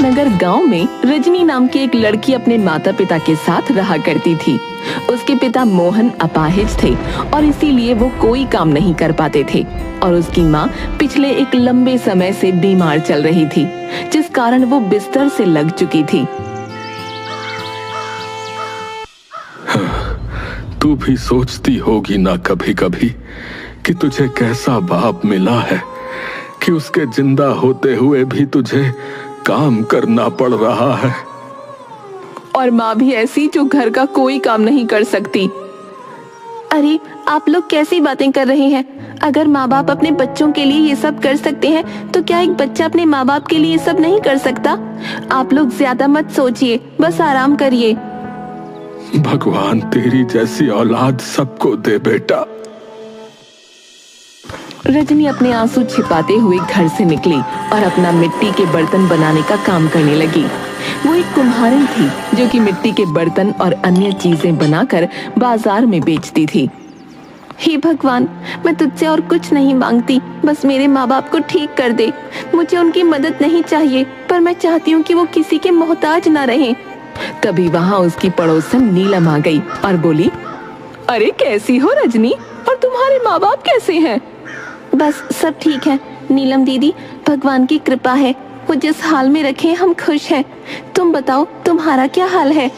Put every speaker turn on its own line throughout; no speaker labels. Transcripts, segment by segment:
महानगर गांव में रजनी नाम की एक लड़की अपने माता पिता के साथ रहा करती थी। उसके पिता मोहन अपाहिज थे और इसीलिए वो कोई काम नहीं कर पाते थे और उसकी माँ पिछले एक लंबे समय से बीमार चल रही थी, जिस कारण वो बिस्तर से लग चुकी थी।
तू भी सोचती होगी ना कभी कभी कि तुझे कैसा बाप मिला है कि उसके जिंदा होते हुए भी तुझे काम करना पड़ रहा है।
और माँ भी ऐसी जो घर का कोई काम नहीं कर सकती।
अरे आप लोग कैसी बातें कर रहे हैं? अगर माँ बाप अपने बच्चों के लिए ये सब कर सकते हैं तो क्या एक बच्चा अपने माँ बाप के लिए ये सब नहीं कर सकता? आप लोग ज्यादा मत सोचिए, बस आराम करिए।
भगवान तेरी जैसी औलाद सबको दे बेटा।
रजनी अपने आंसू छिपाते हुए घर से निकली और अपना मिट्टी के बर्तन बनाने का काम करने लगी। वो एक कुम्हारिन थी जो कि मिट्टी के बर्तन और अन्य चीजें बनाकर बाजार में बेचती थी।
हे भगवान, मैं तुझसे और कुछ नहीं मांगती, बस मेरे माँ बाप को ठीक कर दे। मुझे उनकी मदद नहीं चाहिए, पर मैं चाहती हूँ कि वो किसी के मोहताज ना रहें।
तभी वहाँ उसकी पड़ोसन नीलम आ गई और बोली, अरे कैसी हो रजनी, और तुम्हारे माँ बाप कैसे हैं?
बस सब ठीक है नीलम दीदी, भगवान की कृपा है। वो जिस हाल में रखे हम खुश हैं। तुम बताओ, तुम्हारा क्या हाल है?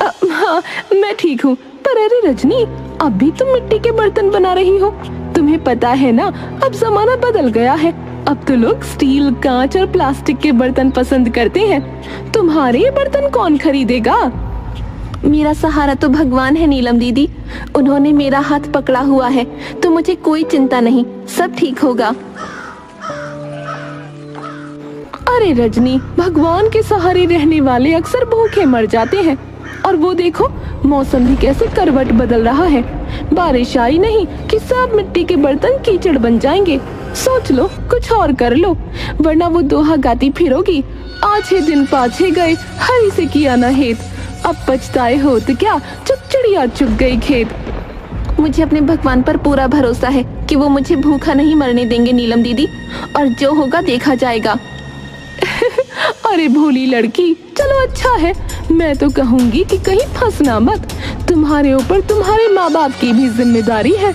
हाँ, मैं ठीक हूँ। पर अरे रजनी, अब भी तुम मिट्टी के बर्तन बना रही हो? तुम्हें पता है ना, अब जमाना बदल गया है। अब तो लोग स्टील, कांच और प्लास्टिक के बर्तन पसंद करते हैं। तुम्हारे ये बर्तन कौन खरीदेगा?
मेरा सहारा तो भगवान है नीलम दीदी, उन्होंने मेरा हाथ पकड़ा हुआ है, तो मुझे कोई चिंता नहीं, सब ठीक होगा।
अरे रजनी, भगवान के सहारे रहने वाले अक्सर भूखे मर जाते हैं। और वो देखो, मौसम भी कैसे करवट बदल रहा है। बारिश आई नहीं कि सब मिट्टी के बर्तन कीचड़ बन जाएंगे। सोच लो, कुछ और कर लो, वरना वो दोहा गाती फिरोगी, आछे दिन पाछे गए, हरी से किया न हेत, अब पछताए हो तो क्या, जब चिड़िया चुग गई खेत।
मुझे अपने भगवान पर पूरा भरोसा है कि वो मुझे भूखा नहीं मरने देंगे नीलम दीदी, और जो होगा देखा जाएगा।
अरे भोली लड़की, चलो अच्छा है। मैं तो कहूँगी कि कहीं फंसना मत। तुम्हारे ऊपर तुम्हारे माँ बाप की भी जिम्मेदारी है।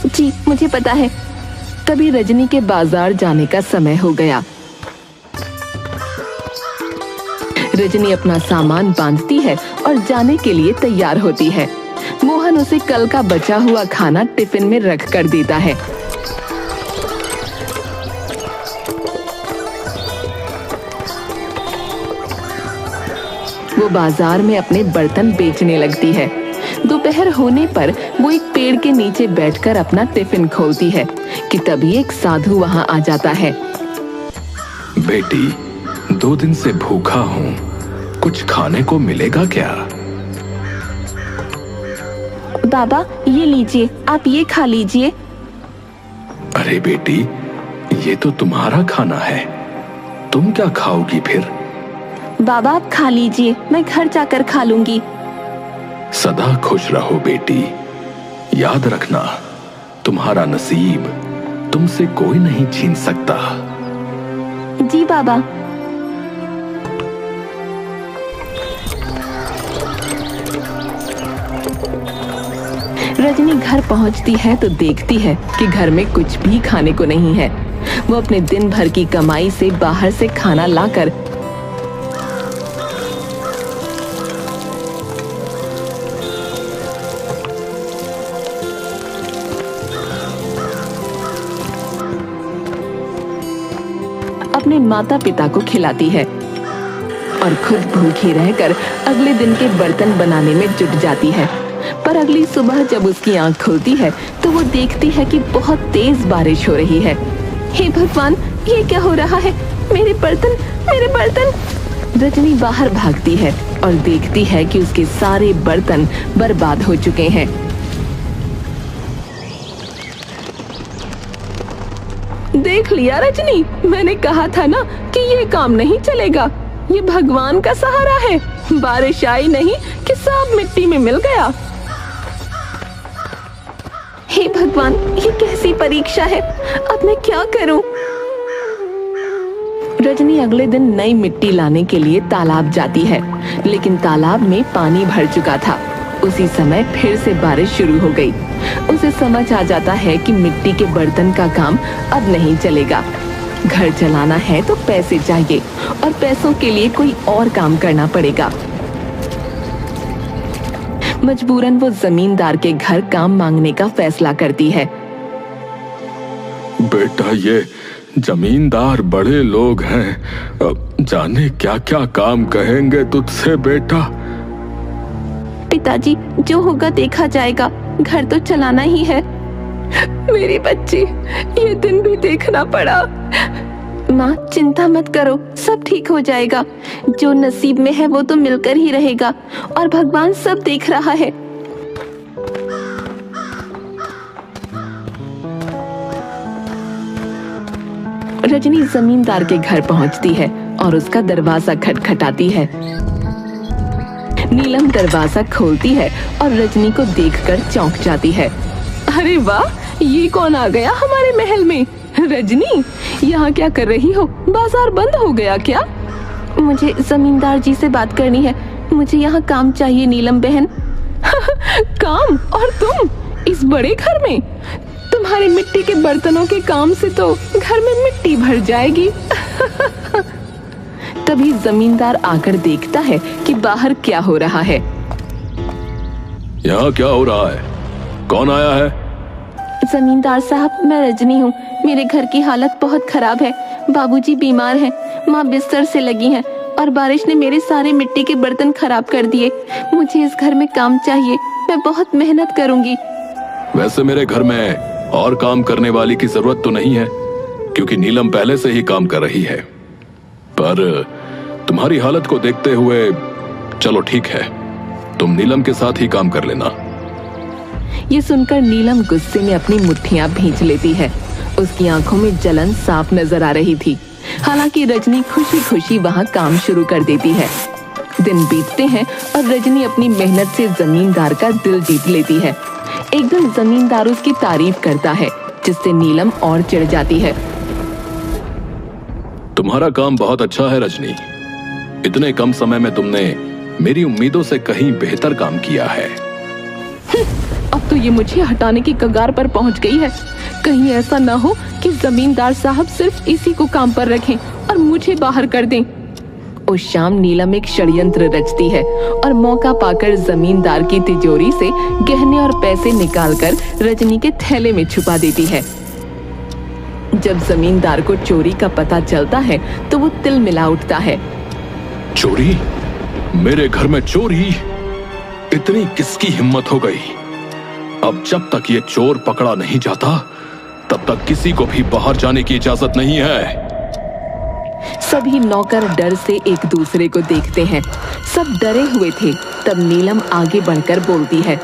जी मुझे पता है।
तभी रजनी के बाजार जाने का समय हो गया। रजनी अपना सामान बांधती है और जाने के लिए तैयार होती है। मोहन उसे कल का बचा हुआ खाना टिफिन में रख कर देता है। वो बाजार में अपने बर्तन बेचने लगती है। दोपहर होने पर वो एक पेड़ के नीचे बैठकर अपना टिफिन खोलती है कि तभी एक साधु वहाँ आ जाता है।
बेटी, 2 दिन से भूखा हूँ, कुछ खाने को मिलेगा क्या?
बाबा ये लीजिए, आप ये खा लीजिए।
अरे बेटी, ये तो तुम्हारा खाना है, तुम क्या खाओगी फिर?
बाबा आप खा लीजिए, मैं घर जाकर खा लूंगी।
सदा खुश रहो बेटी, याद रखना, तुम्हारा नसीब तुमसे कोई नहीं छीन सकता।
जी बाबा।
रजनी घर पहुंचती है तो देखती है कि घर में कुछ भी खाने को नहीं है। वो अपने दिन भर की कमाई से बाहर से खाना लाकर अपने माता पिता को खिलाती है और खुद भूखी रहकर अगले दिन के बर्तन बनाने में जुट जाती है। पर अगली सुबह जब उसकी आंख खुलती है तो वो देखती है कि बहुत तेज बारिश हो रही है।
हे भगवान, ये क्या हो रहा है? मेरे बर्तन, मेरे बर्तन!
रजनी बाहर भागती है और देखती है कि उसके सारे बर्तन बर्बाद हो चुके हैं। देख लिया रजनी, मैंने कहा था ना कि ये काम नहीं चलेगा। ये भगवान का सहारा है। बारिश आई नहीं कि सब मिट्टी में मिल गया।
हे भगवान, ये कैसी परीक्षा है? अब मैं क्या करूं?
रजनी अगले दिन नई मिट्टी लाने के लिए तालाब जाती है, लेकिन तालाब में पानी भर चुका था। उसी समय फिर से बारिश शुरू हो गई। उसे समझ आ जाता है कि मिट्टी के बर्तन का काम अब नहीं चलेगा। घर चलाना है तो पैसे चाहिए और पैसों के लिए कोई और काम करना पड़ेगा। मजबूरन वो जमींदार के घर काम मांगने का फैसला करती है।
बेटा, ये जमींदार बड़े लोग हैं, जाने क्या क्या काम कहेंगे तुझसे बेटा।
पिताजी, जो होगा देखा जाएगा, घर तो चलाना ही है।
मेरी बच्ची, ये दिन भी देखना पड़ा।
माँ, चिंता मत करो, सब ठीक हो जाएगा। जो नसीब में है वो तो मिलकर ही रहेगा और भगवान सब देख रहा है।
रजनी जमींदार के घर पहुंचती है और उसका दरवाजा खटखटाती है। नीलम दरवाजा खोलती है और रजनी को देखकर चौंक जाती है। अरे वाह, ये कौन आ गया हमारे महल में? रजनी, यहाँ क्या कर रही हो? बाजार बंद हो गया क्या?
मुझे जमींदार जी से बात करनी है। मुझे यहाँ काम चाहिए नीलम बहन।
काम? और तुम इस बड़े घर में? तुम्हारे मिट्टी के बर्तनों के काम से तो घर में मिट्टी भर जाएगी। तभी जमींदार आकर देखता है कि बाहर क्या हो रहा है।
यहाँ क्या हो रहा है? कौन आया है?
जमींदार साहब, मैं रजनी हूँ। मेरे घर की हालत बहुत खराब है। बाबूजी बीमार हैं, माँ बिस्तर से लगी हैं और बारिश ने मेरे सारे मिट्टी के बर्तन खराब कर दिए। मुझे इस घर में काम चाहिए, मैं बहुत मेहनत करूंगी।
वैसे मेरे घर में और काम करने वाली की जरूरत तो नहीं है, क्योंकि नीलम पहले से ही काम कर रही है। पर तुम्हारी हालत को देखते हुए चलो ठीक है, तुम नीलम के साथ ही काम कर लेना।
ये सुनकर नीलम गुस्से में अपनी मुट्ठियां भींच लेती है। उसकी आंखों में जलन साफ नजर आ रही थी। हालांकि रजनी खुशी खुशी वहां काम शुरू कर देती है। दिन बीतते हैं और रजनी अपनी मेहनत से जमींदार का दिल जीत लेती है। एक दिन जमींदार उसकी तारीफ करता है, जिससे नीलम और चिढ़ जाती है।
तुम्हारा काम बहुत अच्छा है रजनी। इतने कम समय में तुमने मेरी उम्मीदों से कहीं बेहतर काम किया है।
अब तो ये मुझे हटाने की कगार पर पहुंच गई है। कहीं ऐसा न हो कि जमींदार साहब सिर्फ इसी को काम पर रखें और मुझे बाहर कर दें। उस शाम नीलम एक षड्यंत्र रचती है और मौका पाकर जमींदार की तिजोरी से गहने और पैसे निकालकर रजनी के थैले में छुपा देती है। जब जमींदार को चोरी का पता चलता है तो वो तिल मिला उठता है।
चोरी? मेरे घर में चोरी? इतनी किसकी हिम्मत हो गई? अब जब तक ये चोर पकड़ा नहीं जाता तब तक किसी को भी बाहर जाने की इजाजत नहीं है।
सभी नौकर डर से एक दूसरे को देखते हैं। सब डरे हुए थे। तब नीलम आगे बढ़कर बोलती है,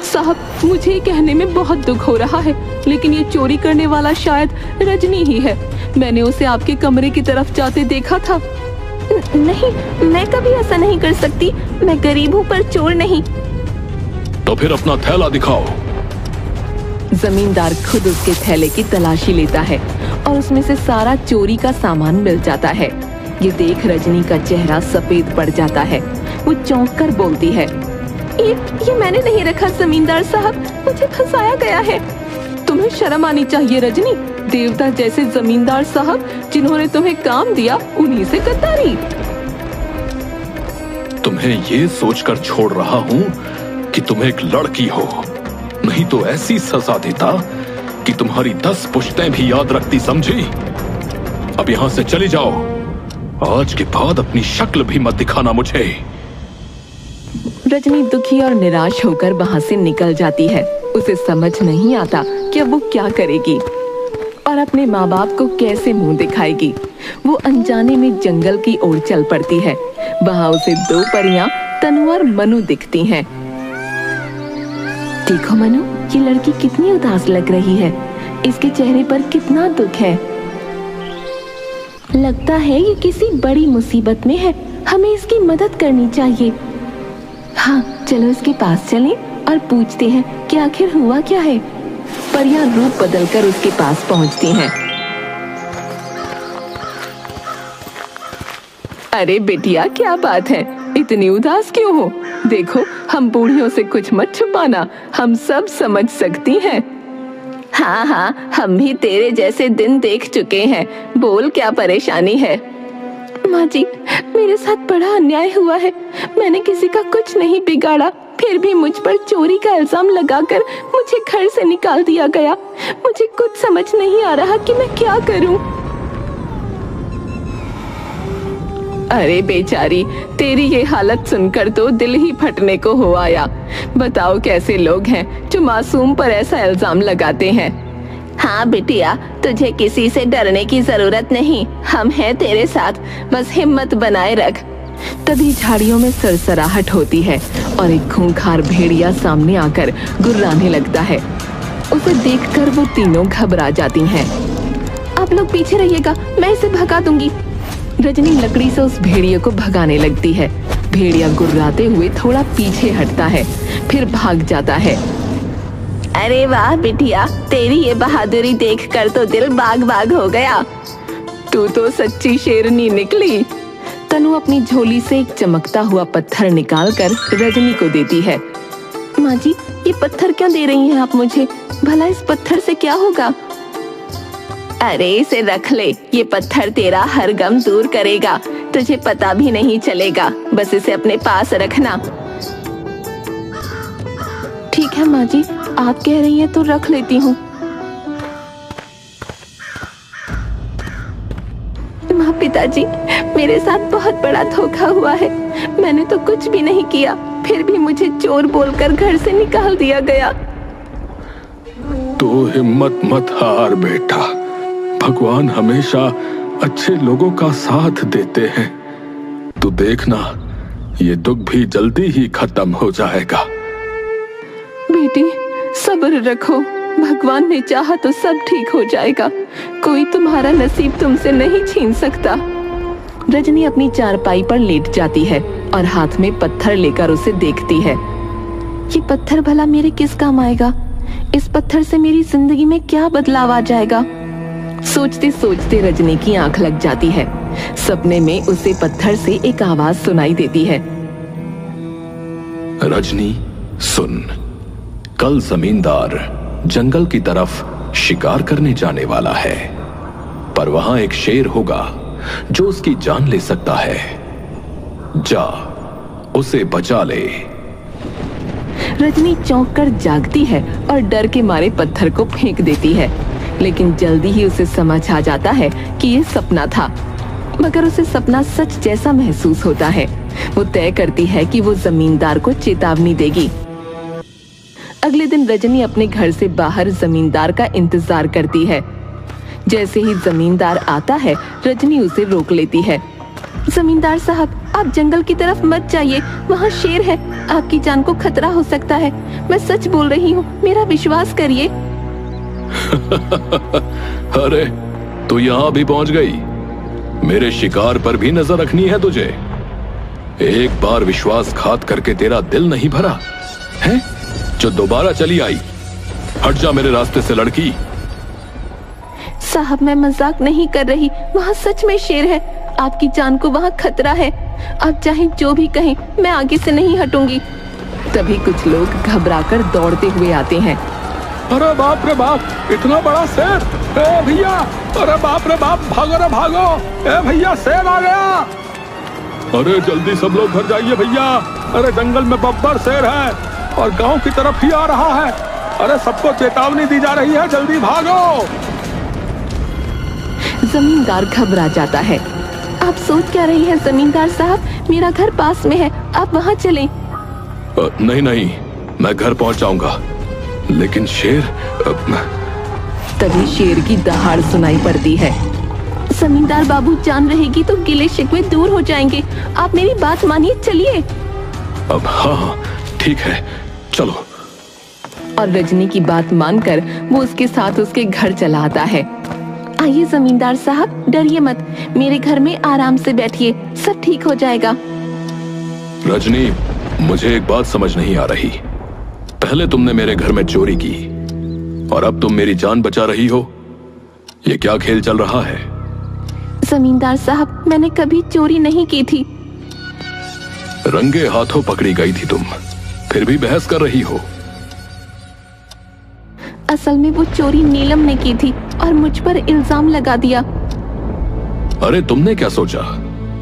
साहब, मुझे कहने में बहुत दुख हो रहा है, लेकिन ये चोरी करने वाला शायद रजनी ही है। मैंने उसे आपके कमरे की तरफ जाते देखा था।
नहीं, मैं कभी ऐसा नहीं कर सकती। मैं गरीब हूँ पर चोर नहीं।
तो फिर अपना थैला दिखाओ।
जमींदार खुद उसके थैले की तलाशी लेता है और उसमें से सारा चोरी का सामान मिल जाता है। ये देख रजनी का चेहरा सफेद पड़ जाता है। वो चौंक कर बोलती है,
ये मैंने नहीं रखा जमींदार साहब, मुझे फंसाया गया है।
तुम्हें शर्म आनी चाहिए रजनी। देवता जैसे जमींदार साहब जिन्होंने तुम्हें काम दिया, उन्हीं से गद्दारी।
तुम्हें ये सोचकर छोड़ रहा हूँ कि तुम एक लड़की हो, नहीं तो ऐसी सजा देता कि तुम्हारी 10 पुश्तें भी याद रखती, समझी? अब यहाँ से चली जाओ। आज के बाद अपनी शक्ल भी मत दिखाना मुझे।
रजनी दुखी और निराश होकर वहाँ से निकल जाती है। उसे समझ नहीं आता कि अब वो क्या करेगी और अपने माँ बाप को कैसे मुंह दिखाएगी। वो अनजाने में जंगल की ओर चल पड़ती है। वहाँ उसे 2 परियां तनु और मनु दिखती हैं। देखो मनु, ये लड़की कितनी उदास लग रही है। इसके चेहरे पर कितना दुख है।
लगता है ये किसी बड़ी मुसीबत में है। हमें इसकी मदद करनी चाहिए।
हाँ, चलो इसके पास चलें और पूछते हैं कि आखिर हुआ क्या है। परियां रूप बदलकर उसके पास पहुंचती हैं। अरे बिटिया, क्या बात है, इतनी उदास क्यों हो? देखो, हम बूढ़ियों से कुछ मत छुपाना, हम सब समझ सकती हैं।
हाँ हाँ, हम भी तेरे जैसे दिन देख चुके हैं। बोल, क्या परेशानी है?
माँ जी, मेरे साथ बड़ा अन्याय हुआ है। मैंने किसी का कुछ नहीं बिगाड़ा, फिर भी मुझ पर चोरी का इल्जाम लगाकर मुझे घर से निकाल दिया गया। मुझे कुछ समझ नहीं आ रहा कि मैं क्या करूं। अरे बेचारी, तेरी ये हालत सुनकर तो दिल ही फटने को हो आया। बताओ, कैसे लोग हैं जो मासूम पर ऐसा इल्जाम लगाते हैं।
हाँ बिटिया, तुझे किसी से डरने की जरूरत नहीं, हम हैं तेरे साथ, बस हिम्मत बनाए रख।
तभी झाड़ियों में सरसराहट होती है और एक खूंखार भेड़िया सामने आकर गुर्राने लगता है। उसे देखकर वो तीनों घबरा जाती हैं।
आप लोग पीछे रहिएगा, मैं इसे भगा दूंगी।
रजनी लकड़ी से उस भेड़िए को भगाने लगती है। भेड़िया गुर्राते हुए थोड़ा पीछे हटता है, फिर भाग जाता है।
अरे वाह बिटिया, तेरी ये बहादुरी देखकर तो दिल बाग बाग हो गया।
तू तो सच्ची शेरनी निकली। तनु अपनी झोली से एक चमकता हुआ पत्थर निकालकर रजनी को देती है।
माँ जी, ये पत्थर क्यों दे रही हैं आप मुझे? भला इस पत्थर से क्या होगा? अरे इसे रख ले, ये पत्थर तेरा हर गम दूर करेगा, तुझे पता भी नहीं चलेगा। बस इसे अपने पास रखना।
ठीक है माँ जी, आप कह रही हैं तो रख लेती हूँ।
माँ, पिताजी, मेरे साथ बहुत बड़ा धोखा हुआ है। मैंने तो कुछ भी नहीं किया, फिर भी मुझे चोर बोलकर घर से निकाल दिया गया।
तो हिम्मत मत हार बेटा, भगवान हमेशा अच्छे लोगों का साथ देते हैं। तू देखना, ये दुख भी जल्दी ही खत्म हो जाएगा।
बेटी, सब्र रखो, भगवान ने चाहा तो सब ठीक हो जाएगा। कोई तुम्हारा नसीब तुमसे नहीं छीन सकता। रजनी अपनी चारपाई पर लेट जाती है और हाथ में पत्थर लेकर उसे देखती है।
ये पत्थर भला मेरे किस काम आएगा? इस पत्थर से मेरी जिंदगी में क्या बदलाव आ जाएगा?
सोचते सोचते रजनी की आंख लग जाती है। सपने में उसे पत्थर से एक आवाज सुनाई देती है।
रजनी सुन, कल जमींदार जंगल की तरफ शिकार करने जाने वाला है, पर वहां एक शेर होगा जो उसकी जान ले सकता है। जा, उसे बचा ले।
रजनी चौंक कर जागती है और डर के मारे पत्थर को फेंक देती है, लेकिन जल्दी ही उसे समझ आ जाता है कि ये सपना था। मगर उसे सपना सच जैसा महसूस होता है। वो तय करती है कि वो जमींदार को चेतावनी देगी। अगले दिन रजनी अपने घर से बाहर जमींदार का इंतजार करती है। जैसे ही जमींदार आता है, रजनी उसे रोक लेती है।
जमींदार साहब, आप जंगल की तरफ मत जाइए, वहाँ शेर है, आपकी जान को खतरा हो सकता है। मैं सच बोल रही हूँ, मेरा विश्वास करिए।
अरे, तू यहाँ भी पहुँच गई? मेरे शिकार पर भी नजर रखनी है तुझे? एक बार विश्वासघात करके तेरा दिल नहीं भरा है जो दोबारा चली आई? हट जा मेरे रास्ते से लड़की।
साहब, मैं मजाक नहीं कर रही, वहाँ सच में शेर है, आपकी जान को वहाँ खतरा है। आप चाहे जो भी कहें, मैं आगे से नहीं हटूंगी।
तभी कुछ लोग घबराकर दौड़ते हुए आते हैं।
अरे बाप रे बाप, इतना बड़ा शेर! ए भैया, अरे बाप रे बाप, भागो रे भागो! ए भैया, शेर आ गया! अरे जल्दी सब लोग घर जाइए भैया, अरे जंगल में बब्बर शेर है और गांव की तरफ ही आ रहा है। अरे सबको चेतावनी दी जा रही है, जल्दी भागो!
जमींदार घबरा जाता है।
आप सोच क्या रही हैं जमींदार साहब? मेरा घर पास में है, आप वहाँ चलें।
नहीं नहीं, मैं घर पहुँच जाऊंगा, लेकिन शेर।
तभी शेर की दहाड़ सुनाई पड़ती है।
जमींदार बाबू, जान रहेगी तो गिले शिकवे दूर हो जाएंगे, आप मेरी बात मानिए, चलिए।
अब हाँ, ठीक है, चलो।
और रजनी की बात मानकर वो उसके साथ उसके घर चला आता है।
आइए जमींदार साहब, डरिए मत, मेरे घर में आराम से बैठिए, सब ठीक हो जाएगा।
रजनी, मुझे एक बात समझ नहीं आ रही। पहले तुमने मेरे घर में चोरी की और अब तुम मेरी जान बचा रही हो। ये क्या खेल चल रहा है?
जमींदार साहब, मैंने कभी चोरी नहीं की थी।
रंगे हाथों पकड़ी गई थी तुम, फिर भी बहस कर रही हो।
असल में वो चोरी नीलम ने की थी और मुझ पर इल्जाम लगा दिया।
अरे तुमने क्या सोचा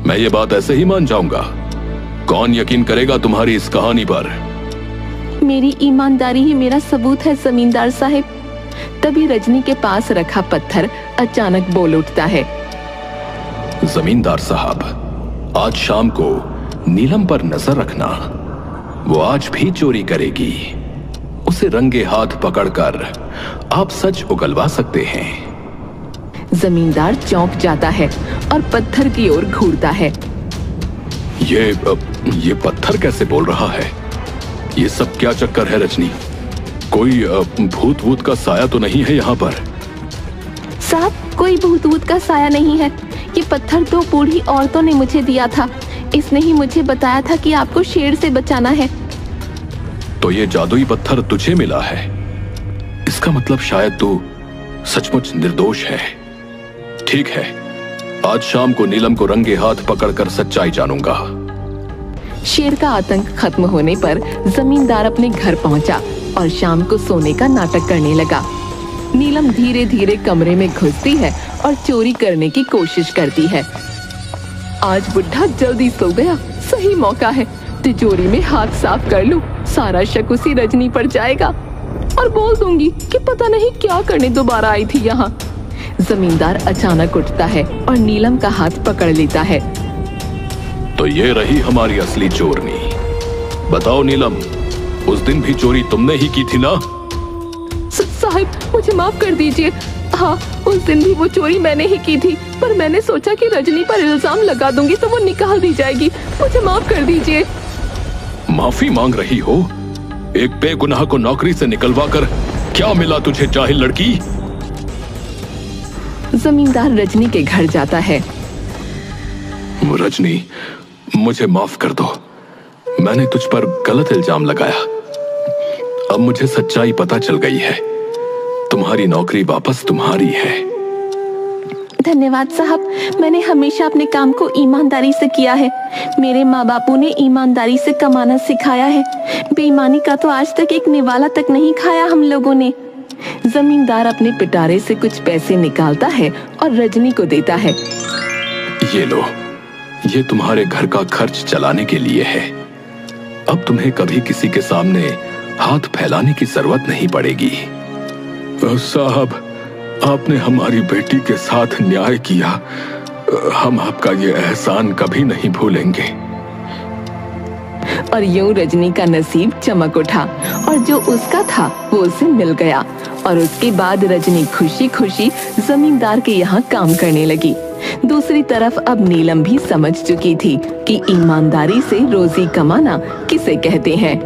मैं ये बात ऐसे ही मान जाऊंगा? कौन यकीन करेगा तुम्हारी इस कहानी पर?
मेरी ईमानदारी ही मेरा सबूत है जमींदार साहब। तभी रजनी के पास रखा पत्थर अचानक बोल उठता है।
जमींदार साहब, आज शाम को नीलम पर नजर रखना। वो आज भी चोरी करेगी। उसे रंगे हाथ पकड़कर आप सच उगलवा सकते हैं।
जमींदार चौंक जाता है और पत्थर की ओर घूरता है।
ये पत्थर कैसे बोल रहा है? ये सब क्या चक्कर है रजनी? कोई भूत वूत का साया तो नहीं है यहाँ पर?
साहब, कोई भूत वूत का साया नहीं है। ये पत्थर 2 बूढ़ी औरतों ने मुझे दिया था। इसने ही मुझे बताया था कि आपको शेर से बचाना है।
तो ये जादुई पत्थर तुझे मिला है? इसका मतलब शायद तू सचमुच निर्दोष है। ठीक है, आज शाम को नीलम को रंगे हाथ पकड़कर सच्चाई जानूंगा।
शेर का आतंक खत्म होने पर जमींदार अपने घर पहुंचा और शाम को सोने का नाटक करने लगा। नीलम धीरे धीरे कमरे में घुसती है और चोरी करने की कोशिश करती है। आज बुढ़ा जल्दी सो गया, सही मौका है। तिजोरी में हाथ साफ कर लूं, सारा शक उसी रजनी पर जाएगा और बोल दूंगी कि पता नहीं क्या करने दोबारा आई थी यहाँ। जमींदार अचानक उठता है और नीलम का हाथ पकड़ लेता है।
तो ये रही हमारी असली चोरनी। बताओ नीलम, उस दिन भी चोरी तुमने ही की थी ना?
साहब, मुझे माफ कर दीजिए। हाँ, उस दिन भी वो चोरी मैंने ही की थी, पर मैंने सोचा कि रजनी पर इल्जाम लगा दूंगी तो वो निकाल दी जाएगी। मुझे माफ कर दीजिए।
माफी मांग रही हो? एक बेगुनाह को नौकरी से निकलवा कर क्या मिला तुझे, जाहिल लड़की?
जमींदार रजनी के घर जाता है।
रजनी, मुझे माफ कर दो। मैंने तुझ पर गलत इल्जाम लगाया। अब मुझे सच्चाई पता चल गई है। तुम्हारी नौकरी वापस तुम्हारी है।
धन्यवाद साहब, मैंने हमेशा अपने काम को ईमानदारी से किया है। मेरे माँ बापू ने ईमानदारी से कमाना सिखाया है। बेईमानी का तो आज तक एक निवाला तक नहीं खाया हम लोगों ने।
जमींदार अपने पिटारे से कुछ पैसे निकालता है और रजनी को देता है।
ये लो, ये तुम्हारे घर का खर्च चलाने के लिए है। अब तुम्हें कभी किसी के सामने हाथ फैलाने की जरूरत नहीं पड़ेगी। साहब, आपने हमारी बेटी के साथ न्याय किया। हम आपका ये एहसान कभी नहीं भूलेंगे।
और यूं रजनी का नसीब चमक उठा और जो उसका था वो उसे मिल गया। और उसके बाद रजनी खुशी खुशी जमींदार के यहाँ काम करने लगी। दूसरी तरफ अब नीलम भी समझ चुकी थी कि ईमानदारी से रोजी कमाना किसे कहते हैं।